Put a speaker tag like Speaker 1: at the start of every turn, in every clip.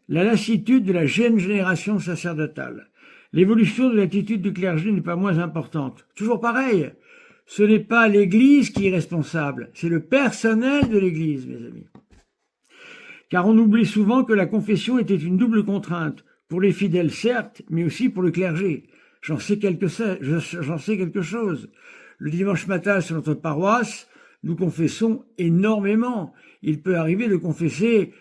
Speaker 1: la lassitude de la jeune génération sacerdotale. L'évolution de l'attitude du clergé n'est pas moins importante. Toujours pareil, ce n'est pas l'Église qui est responsable, c'est le personnel de l'Église, mes amis. Car on oublie souvent que la confession était une double contrainte, pour les fidèles certes, mais aussi pour le clergé. J'en sais quelque chose. Le dimanche matin sur notre paroisse, nous confessons énormément. Il peut arriver de confesser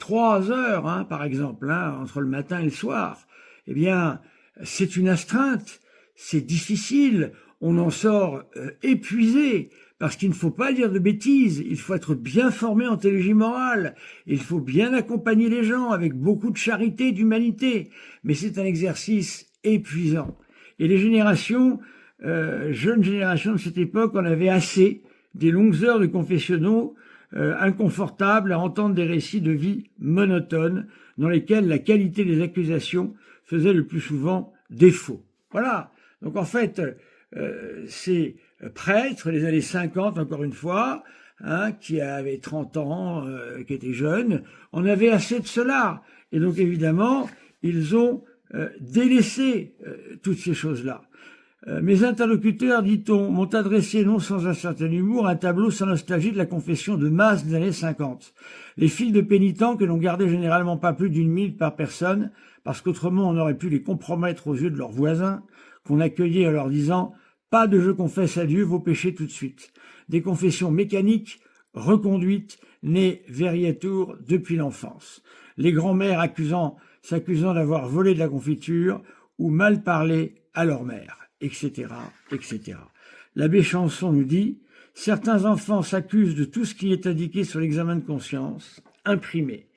Speaker 1: 3 heures, par exemple, entre le matin et le soir. Eh bien, c'est une astreinte, c'est difficile, on en sort épuisé, parce qu'il ne faut pas dire de bêtises, il faut être bien formé en théologie morale, il faut bien accompagner les gens avec beaucoup de charité, d'humanité, mais c'est un exercice épuisant. Et les générations, jeunes générations de cette époque, en avaient assez des longues heures de confessionnaux inconfortables à entendre des récits de vie monotones dans lesquels la qualité des accusations faisait le plus souvent défaut. Voilà. Donc en fait, ces prêtres, les années 50 encore une fois, qui avaient 30 ans, qui étaient jeunes, en avaient assez de cela. Et donc évidemment, ils ont délaissé toutes ces choses-là. Mes interlocuteurs, dit-on, m'ont adressé, non sans un certain humour, un tableau sans nostalgie de la confession de masse des années 50. Les files de pénitents que l'on gardait généralement pas plus d'1 000 par personne, parce qu'autrement on aurait pu les compromettre aux yeux de leurs voisins, qu'on accueillait en leur disant « Pas de je confesse à Dieu vos péchés tout de suite ». Des confessions mécaniques, reconduites, nées Verrietour depuis l'enfance. Les grands-mères s'accusant d'avoir volé de la confiture ou mal parlé à leur mère, etc., etc. L'abbé Chanson nous dit « Certains enfants s'accusent de tout ce qui est indiqué sur l'examen de conscience, imprimé.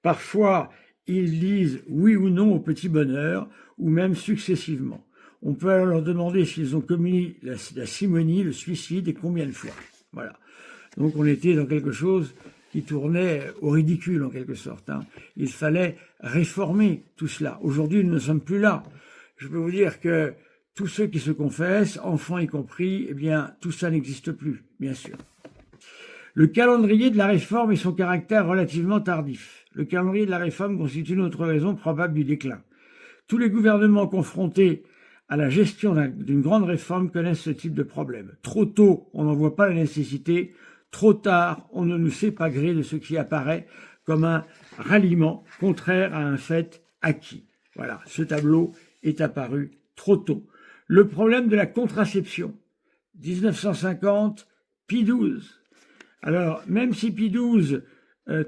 Speaker 1: Parfois, ils disent oui ou non au petit bonheur, ou même successivement. On peut alors leur demander s'ils ont commis la simonie, le suicide, et combien de fois. » Voilà. Donc on était dans quelque chose qui tournait au ridicule, en quelque sorte. Il fallait réformer tout cela. Aujourd'hui, nous ne sommes plus là. Je peux vous dire que tous ceux qui se confessent, enfants y compris, eh bien, tout ça n'existe plus, bien sûr. Le calendrier de la réforme et son caractère relativement tardif. Le calendrier de la réforme constitue une autre raison probable du déclin. Tous les gouvernements confrontés à la gestion d'une grande réforme connaissent ce type de problème. Trop tôt, on n'en voit pas la nécessité. Trop tard, on ne nous sait pas gré de ce qui apparaît comme un ralliement contraire à un fait acquis. Voilà, ce tableau est apparu trop tôt. Le problème de la contraception. 1950, Pie XII. Alors, même si Pie XII,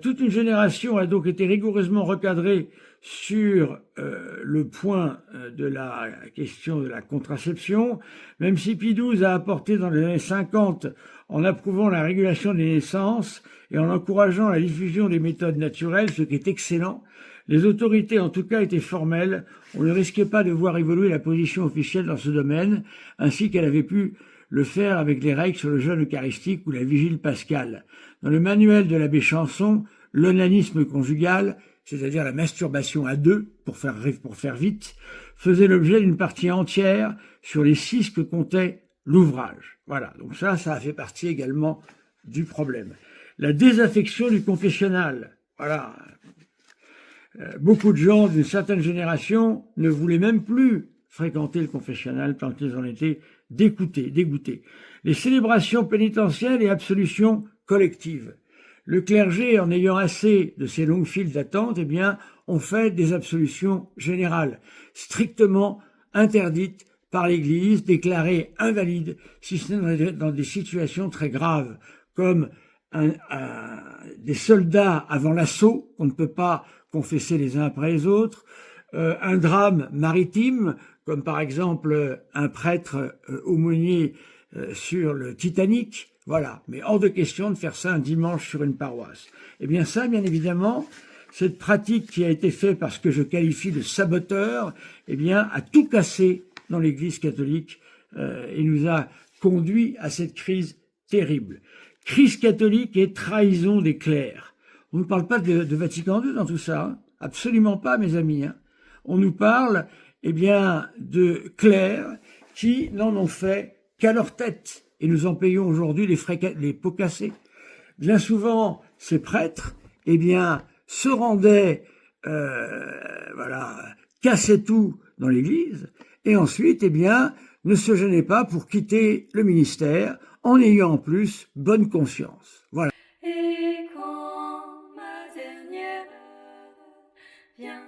Speaker 1: toute une génération a donc été rigoureusement recadrée sur le point de la question de la contraception, même si Pie XII a apporté dans les années 50 en approuvant la régulation des naissances et en encourageant la diffusion des méthodes naturelles, ce qui est excellent, les autorités en tout cas étaient formelles, on ne risquait pas de voir évoluer la position officielle dans ce domaine, ainsi qu'elle avait pu le faire avec les règles sur le jeûne eucharistique ou la vigile pascale. Dans le manuel de l'abbé Chanson, l'onanisme conjugal, c'est-à-dire la masturbation à deux, pour faire vite, faisait l'objet d'une partie entière sur les 6 que comptait l'ouvrage. Voilà, donc ça a fait partie également du problème. La désaffection du confessionnal, voilà. Beaucoup de gens d'une certaine génération ne voulaient même plus fréquenter le confessionnal tant qu'ils en étaient dégoûtés. Les célébrations pénitentielles et absolutions collectives. Le clergé, en ayant assez de ces longues files d'attente, eh bien, on fait des absolutions générales, strictement interdites par l'Église, déclarées invalides, si ce n'est dans des situations très graves, comme des soldats avant l'assaut, on ne peut pas confesser les uns après les autres, un drame maritime, comme par exemple un prêtre aumônier sur le Titanic, voilà, mais hors de question de faire ça un dimanche sur une paroisse. Eh bien ça, bien évidemment, cette pratique qui a été faite par ce que je qualifie de saboteur, eh bien, a tout cassé dans l'Église catholique et nous a conduit à cette crise terrible. Crise catholique et trahison des clercs. On ne parle pas de Vatican II dans tout ça, absolument pas, mes amis. On nous parle, eh bien, de clercs qui n'en ont fait qu'à leur tête. Et nous en payons aujourd'hui les pots cassés. Bien souvent, ces prêtres, eh bien, se rendaient voilà, casser tout dans l'Église, et ensuite, eh bien, ne se gênez pas pour quitter le ministère en ayant en plus bonne conscience. Voilà.
Speaker 2: Et quand ma dernière vient